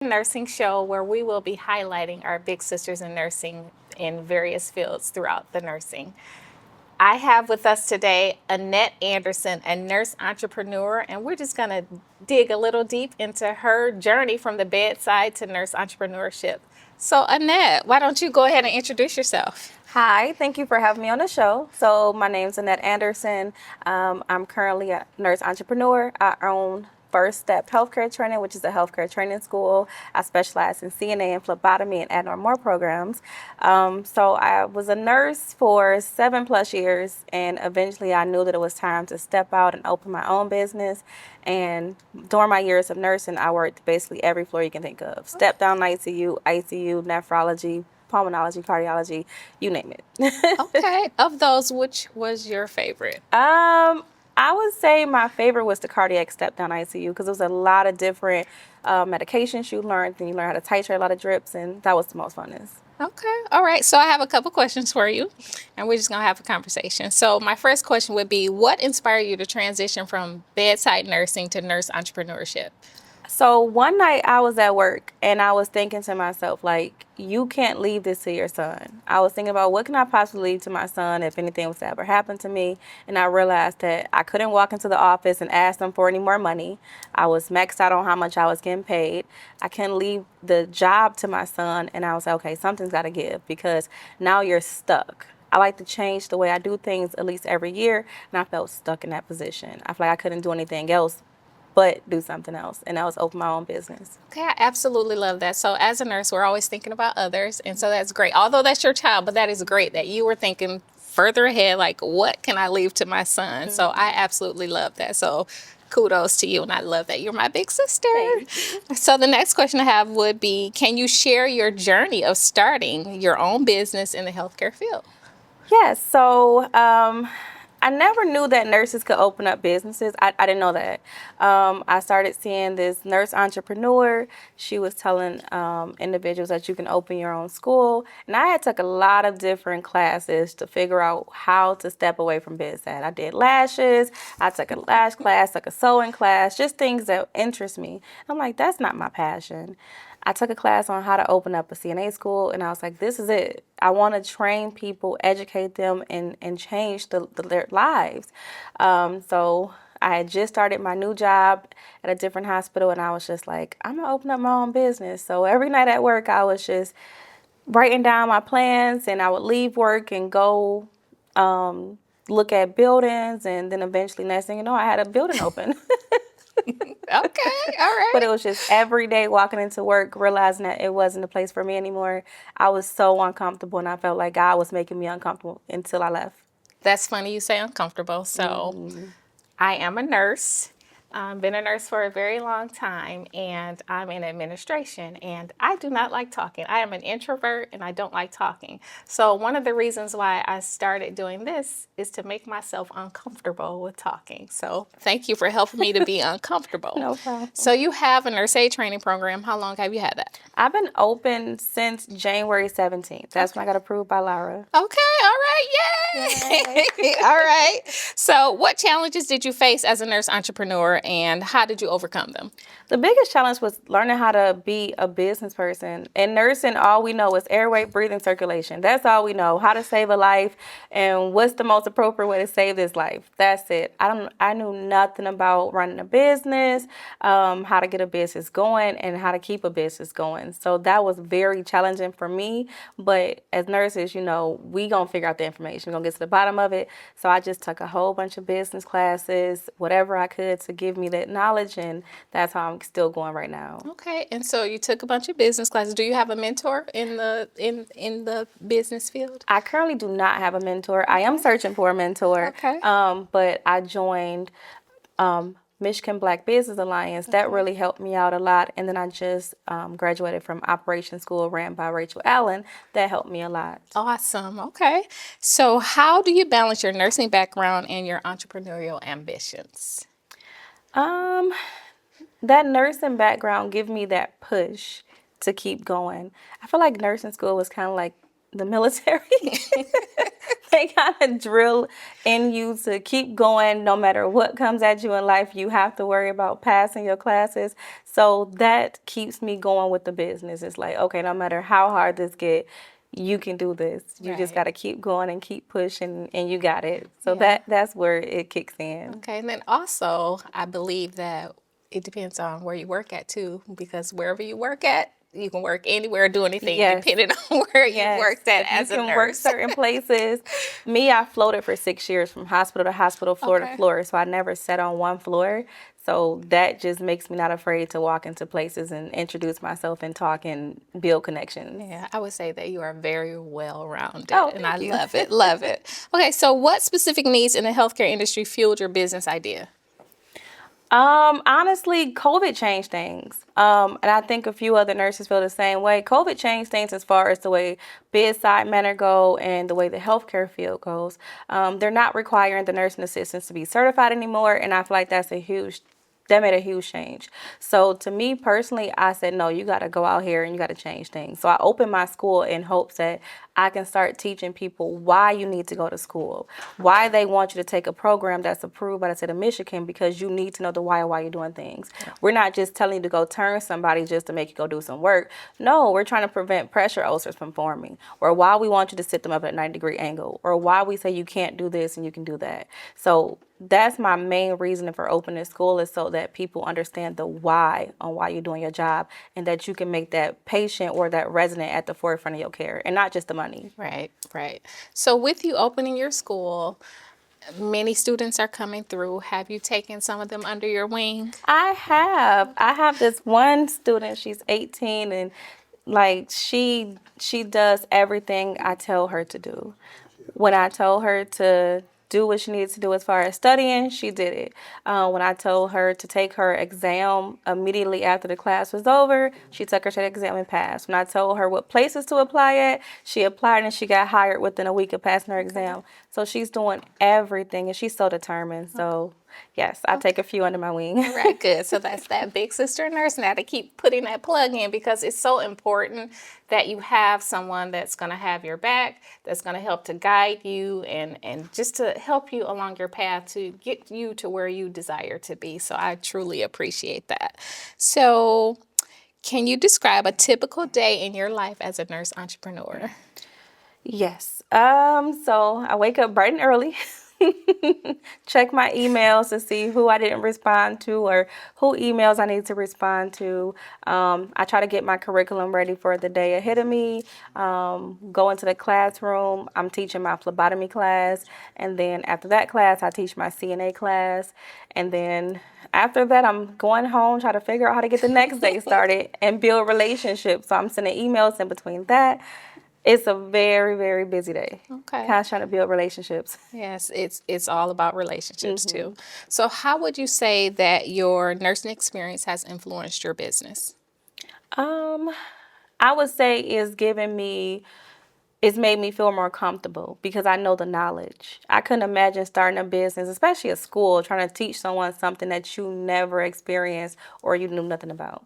nursing show where we will be highlighting our big sisters in nursing in various fields throughout the nursing. I have with us today Annette Anderson, a nurse entrepreneur, and we're just going to dig a little deep into her journey from the bedside to nurse entrepreneurship. So, Annette, why don't you go ahead and introduce yourself? Hi, thank you for having me on the show. So my name's Annette Anderson. I'm currently a nurse entrepreneur. I own First Step Healthcare Training, which is a healthcare training school. I specialize in CNA and phlebotomy and add on more programs. So I was a nurse for 7+ years, and eventually I knew that it was time to step out and open my own business. And during my years of nursing, I worked basically every floor you can think of. Step down ICU, nephrology, pulmonology, cardiology, you name it. Okay. Of those, which was your favorite? I would say my favorite was the cardiac step down ICU because there was a lot of different medications you learned, and you learn how to titrate a lot of drips, and that was the most funnest. Okay. All right. So I have a couple questions for you, and we're just going to have a conversation. So my first question would be, what inspired you to transition from bedside nursing to nurse entrepreneurship? So one night I was at work and I was thinking to myself, like, you can't leave this to your son. I was thinking about what can I possibly leave to my son if anything was to ever happen to me. And I realized that I couldn't walk into the office and ask them for any more money. I was maxed out on how much I was getting paid. I couldn't leave the job to my son. And I was like, okay, something's got to give because now you're stuck. I like to change the way I do things at least every year. And I felt stuck in that position. I feel like I couldn't do anything else but do something else, and that was open my own business. Okay, I absolutely love that. So as a nurse, we're always thinking about others, and so that's great. Although that's your child, but that is great that you were thinking further ahead, like, what can I leave to my son? Mm-hmm. So I absolutely love that. So kudos to you, and I love that you're my big sister. So the next question I have would be, can you share your journey of starting your own business in the healthcare field? Yes, so I never knew that nurses could open up businesses. I didn't know that. I started seeing this nurse entrepreneur. She was telling individuals that you can open your own school. And I had took a lot of different classes to figure out how to step away from bedside. I did lashes. I took a lash class, took a sewing class, just things that interest me. I'm like, that's not my passion. I took a class on how to open up a CNA school, and I was like, this is it. I want to train people, educate them, and change their lives. So I had just started my new job at a different hospital, and I was just like, I'm going to open up my own business. So every night at work, I was just writing down my plans, and I would leave work and go look at buildings, and then eventually, next thing you know, I had a building open. Okay, all right. But it was just every day walking into work, realizing that it wasn't a place for me anymore. I was so uncomfortable, and I felt like God was making me uncomfortable until I left. That's funny you say uncomfortable. So I am a nurse. I've been a nurse for a very long time, and I'm in administration, and I do not like talking. I am an introvert, and I don't like talking. So one of the reasons why I started doing this is to make myself uncomfortable with talking. So thank you for helping me to be uncomfortable. No problem. So you have a nurse aid training program. How long have you had that? I've been open since January 17th. That's when I got approved by Lara. Okay, all right, yay! All right. So what challenges did you face as a nurse entrepreneur, and how did you overcome them? The biggest challenge was learning how to be a business person. In nursing, all we know is airway, breathing, circulation. That's all we know, how to save a life and what's the most appropriate way to save this life. That's it. I knew nothing about running a business, how to get a business going, and how to keep a business going. So that was very challenging for me. But as nurses, you know, we gonna figure out the information. We're gonna get to the bottom of it. So I just took a whole bunch of business classes, whatever I could to give me that knowledge, and that's how I'm still going right now. Okay, and so you took a bunch of business classes. Do you have a mentor in the business field? I currently do not have a mentor. I am searching for a mentor. Okay. But I joined Michigan Black Business Alliance. That really helped me out a lot. And then I just graduated from Operations School ran by Rachel Allen. That helped me a lot. Awesome. Okay. So how do you balance your nursing background and your entrepreneurial ambitions? That nursing background give me that push to keep going. I feel like nursing school was kind of like the military. they kind of drill in you to keep going no matter what comes at you in life. You have to worry about passing your classes. So that keeps me going with the business. It's like, okay, no matter how hard this get, you can do this. You just Right. got to keep going and keep pushing, and you got it. So Yeah. that's where it kicks in. Okay. And then also, I believe that it depends on where you work at too, because wherever you work at, you can work anywhere, do anything, Yes. depending on where you Yes, worked at if you as a can work nurse. certain places. Me, I floated for 6 years from hospital to hospital, floor to Okay. floor. So I never sat on one floor. So that just makes me not afraid to walk into places and introduce myself and talk and build connections. Yeah, I would say that you are very well rounded, Oh, and I thank you. love it. Love it. Okay, so what specific needs in the healthcare industry fueled your business idea? Honestly, COVID changed things. And I think a few other nurses feel the same way. COVID changed things as far as the way bedside manner go and the way the healthcare field goes. They're not requiring the nursing assistants to be certified anymore, and I feel like that made a huge change. So to me personally, I said, no, you got to go out here and you got to change things. So I opened my school in hopes that I can start teaching people why you need to go to school, why they want you to take a program that's approved by the state of Michigan, because you need to know the why you're doing things. We're not just telling you to go turn somebody just to make you go do some work. No, we're trying to prevent pressure ulcers from forming, or why we want you to sit them up at a 90-degree angle, or why we say you can't do this and you can do that. So that's my main reason for opening school, is so that people understand the why on why you're doing your job, and that you can make that patient or that resident at the forefront of your care and not just the money. Right, right. So with you opening your school, many students are coming through. Have you taken some of them under your wing? I have this one student, she's 18, and like she does everything I tell her to do. When I told her to do what she needed to do as far as studying, she did it. When I told her to take her exam immediately after the class was over, she took her exam and passed. When I told her what places to apply at, she applied and she got hired within a week of passing her exam. So she's doing everything, and she's so determined. So yes, I take a few under my wing. All right, good. So that's that big sister nurse now to keep putting that plug in, because it's so important that you have someone that's going to have your back, that's going to help to guide you and just to help you along your path to get you to where you desire to be. So I truly appreciate that. So can you describe a typical day in your life as a nurse entrepreneur? Yes. So I wake up bright and early, check my emails to see who I didn't respond to or who emails I need to respond to. I try to get my curriculum ready for the day ahead of me. Go into the classroom. I'm teaching my phlebotomy class, and then after that class, I teach my CNA class, and then after that, I'm going home, try to figure out how to get the next day started and build relationships. So I'm sending emails in between that. It's a very, very busy day. Okay. Kind of trying to build relationships. Yes, it's all about relationships too. So how would you say that your nursing experience has influenced your business? Um, I would say it's made me feel more comfortable because I know the knowledge. I couldn't imagine starting a business, especially a school, trying to teach someone something that you never experienced or you knew nothing about.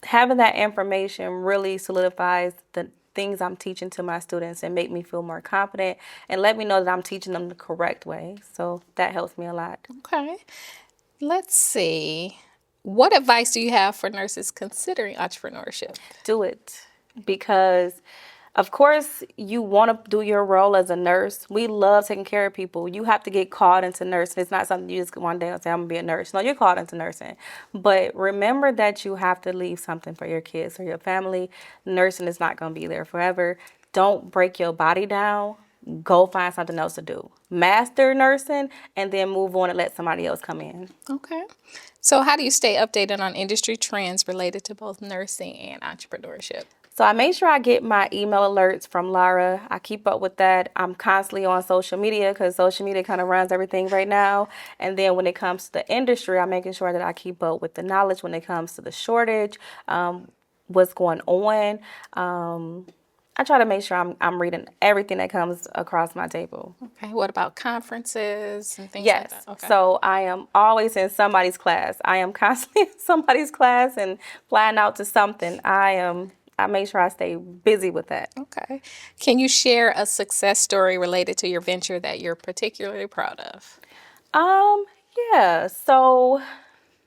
Having that information really solidifies the things I'm teaching to my students and make me feel more confident and let me know that I'm teaching them the correct way. So that helps me a lot. Okay. Let's see. What advice do you have for nurses considering entrepreneurship? Do it, because of course you want to do your role as a nurse. We love taking care of people. You have to get called into nursing. It's not something you just one day and say, I'm gonna be a nurse. No, you're called into nursing. But remember that you have to leave something for your kids or your family. Nursing is not gonna be there forever. Don't break your body down. Go find something else to do. Master nursing and then move on and let somebody else come in. Okay. So how do you stay updated on industry trends related to both nursing and entrepreneurship? So I make sure I get my email alerts from Lara. I keep up with that. I'm constantly on social media because social media kind of runs everything right now. And then when it comes to the industry, I'm making sure that I keep up with the knowledge when it comes to the shortage, what's going on. I try to make sure I'm reading everything that comes across my table. Okay. What about conferences and things like Yes. that? Okay. So I am always in somebody's class. I am constantly in somebody's class and flying out to something. I make sure I stay busy with that. Okay. Can you share a success story related to your venture that you're particularly proud of? Um, yeah. So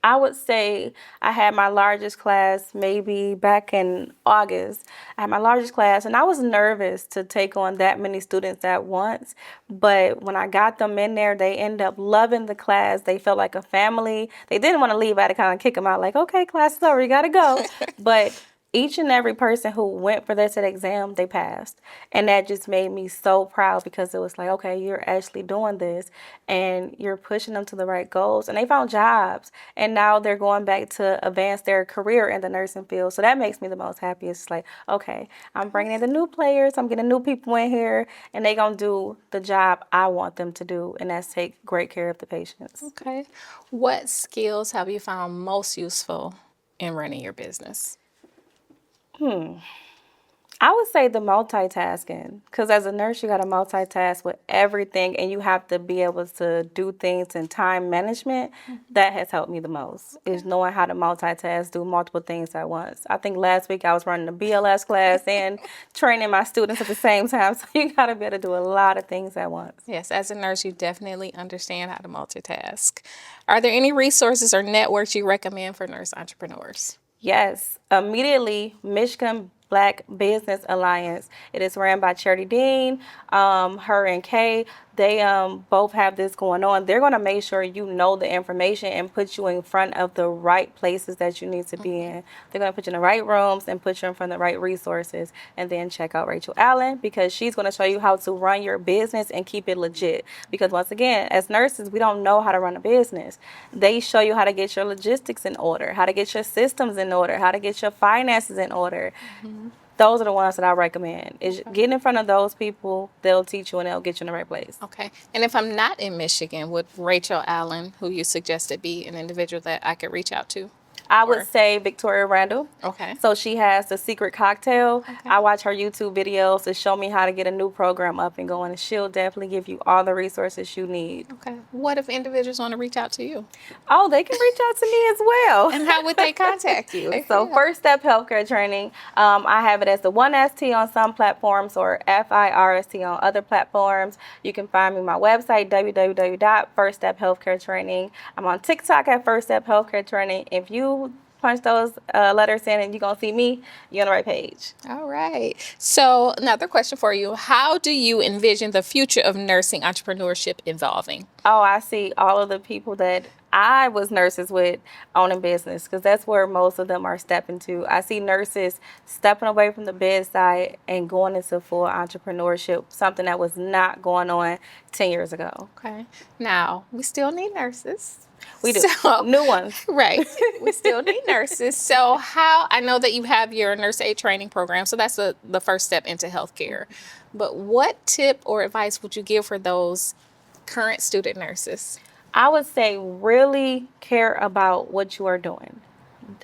I would say I had my largest class maybe back in August. I had my largest class and I was nervous to take on that many students at once. But when I got them in there, they ended up loving the class. They felt like a family. They didn't want to leave. I had to kind of kick them out like, okay, class is over, you got to go. But each and every person who went for that exam, they passed. And that just made me so proud because it was like, okay, you're actually doing this and you're pushing them to the right goals. And they found jobs. And now they're going back to advance their career in the nursing field. So that makes me the most happy. It's like, okay, I'm bringing in the new players. I'm getting new people in here. And they're going to do the job I want them to do. And that's take great care of the patients. Okay. What skills have you found most useful in running your business? I would say the multitasking, because as a nurse, you got to multitask with everything and you have to be able to do things in time management. That has helped me the most, is knowing how to multitask, do multiple things at once. I think last week I was running a BLS class and training my students at the same time. So you got to be able to do a lot of things at once. Yes, as a nurse, you definitely understand how to multitask. Are there any resources or networks you recommend for nurse entrepreneurs? Yes, immediately, Michigan Black Business Alliance. It is ran by Charity Dean, her and Kay. They both have this going on. They're going to make sure you know the information and put you in front of the right places that you need to be in. They're going to put you in the right rooms and put you in front of the right resources. And then check out Rachel Allen because she's going to show you how to run your business and keep it legit. Because once again, as nurses, we don't know how to run a business. They show you how to get your logistics in order, how to get your systems in order, how to get your finances in order. Those are the ones that I recommend. Is getting in front of those people, they'll teach you and they'll get you in the right place. Okay. And if I'm not in Michigan, would Rachel Allen, who you suggested, be an individual that I could reach out to? I would say Victoria Randall. Okay. So she has the secret cocktail. Okay. I watch her YouTube videos to show me how to get a new program up and going, and she'll definitely give you all the resources you need. Okay. What if individuals want to reach out to you? Oh, they can reach out to me as well. And how would they contact you? So First Step Healthcare Training, I have it as the 1ST on some platforms or FIRST on other platforms. You can find me on my website, www.firststephealthcaretraining. I'm on TikTok at First Step Healthcare Training. If you punch those letters in and you're going to see me, you're on the right page. All right. So another question for you. How do you envision the future of nursing entrepreneurship evolving? Oh, I see all of the people that I was nurses with owning business because that's where most of them are stepping to. I see nurses stepping away from the bedside and going into full entrepreneurship, something that was not going on 10 years ago. Okay. Now, we still need nurses. We do. So, New ones. Right. We still need nurses. So I know that you have your nurse aid training program, so that's the first step into healthcare. But what tip or advice would you give for those current student nurses? I would say really care about what you are doing.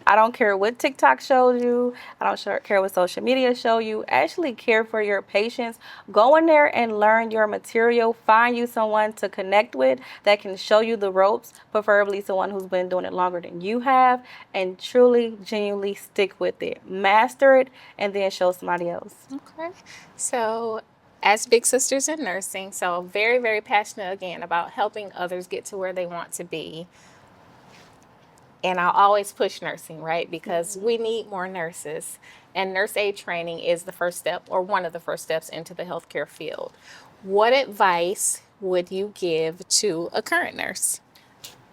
I don't care what TikTok shows you. I don't care what social media show you. Actually care for your patients. Go in there and learn your material. Find you someone to connect with that can show you the ropes, preferably someone who's been doing it longer than you have, and truly, genuinely stick with it. Master it, and then show somebody else. Okay. So as big sisters in nursing, so very, very passionate again about helping others get to where they want to be. And I'll always push nursing, right? Because we need more nurses. And nurse aid training is the first step or one of the first steps into the healthcare field. What advice would you give to a current nurse?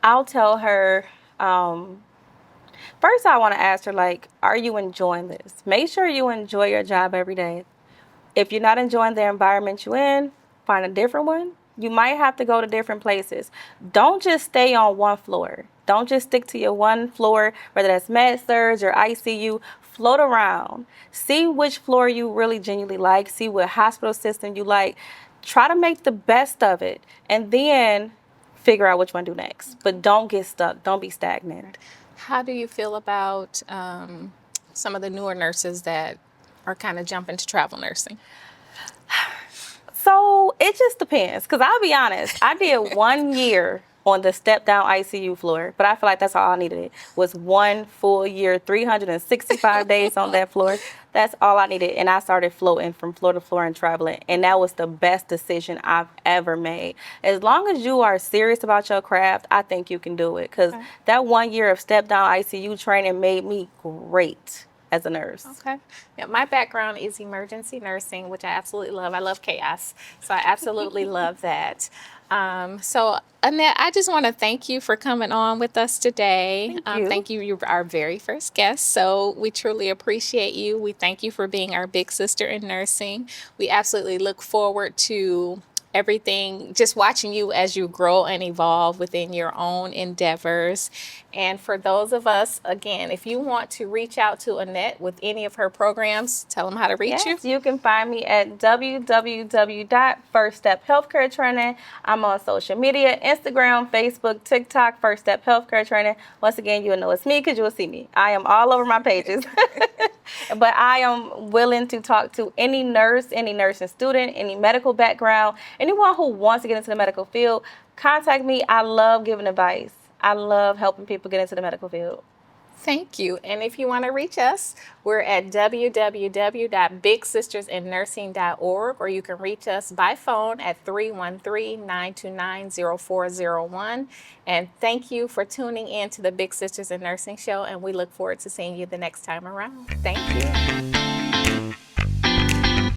I'll tell her, first I want to ask her, like, are you enjoying this? Make sure you enjoy your job every day. If you're not enjoying the environment you're in, find a different one. You might have to go to different places. Don't just stay on one floor. Don't just stick to your one floor, whether that's med surg or ICU. Float around. See which floor you really genuinely like. See what hospital system you like. Try to make the best of it. And then figure out which one to do next. But don't get stuck. Don't be stagnant. How do you feel about some of the newer nurses that are kind of jumping to travel nursing? So it just depends. Because I'll be honest, I did 1 year on the step down ICU floor. But I feel like that's all I needed was 1 full year, 365 days on that floor. That's all I needed. And I started floating from floor to floor and traveling. And that was the best decision I've ever made. As long as you are serious about your craft, I think you can do it. Because that 1 year of step down ICU training made me great as a nurse. Okay. Yeah, my background is emergency nursing, which I absolutely love. I love chaos, so I absolutely love that. So, Annette, I just want to thank you for coming on with us today. Thank you. Thank you. You're our very first guest, so we truly appreciate you. We thank you for being our big sister in nursing. We absolutely look forward to everything, just watching you as you grow and evolve within your own endeavors. And for those of us, again, if you want to reach out to Annette with any of her programs, tell them how to reach you. Yes, you can find me at www.firststephealthcaretraining. I'm on social media, Instagram, Facebook, TikTok, First Step Healthcare Training. Once again, you'll know it's me because you'll see me. I am all over my pages. But I am willing to talk to any nurse, any nursing student, any medical background, anyone who wants to get into the medical field. Contact me. I love giving advice. I love helping people get into the medical field. Thank you. And if you want to reach us, we're at www.bigsistersinnursing.org, or you can reach us by phone at 313-929-0401. And thank you for tuning in to the Big Sisters in Nursing show, and we look forward to seeing you the next time around. Thank you.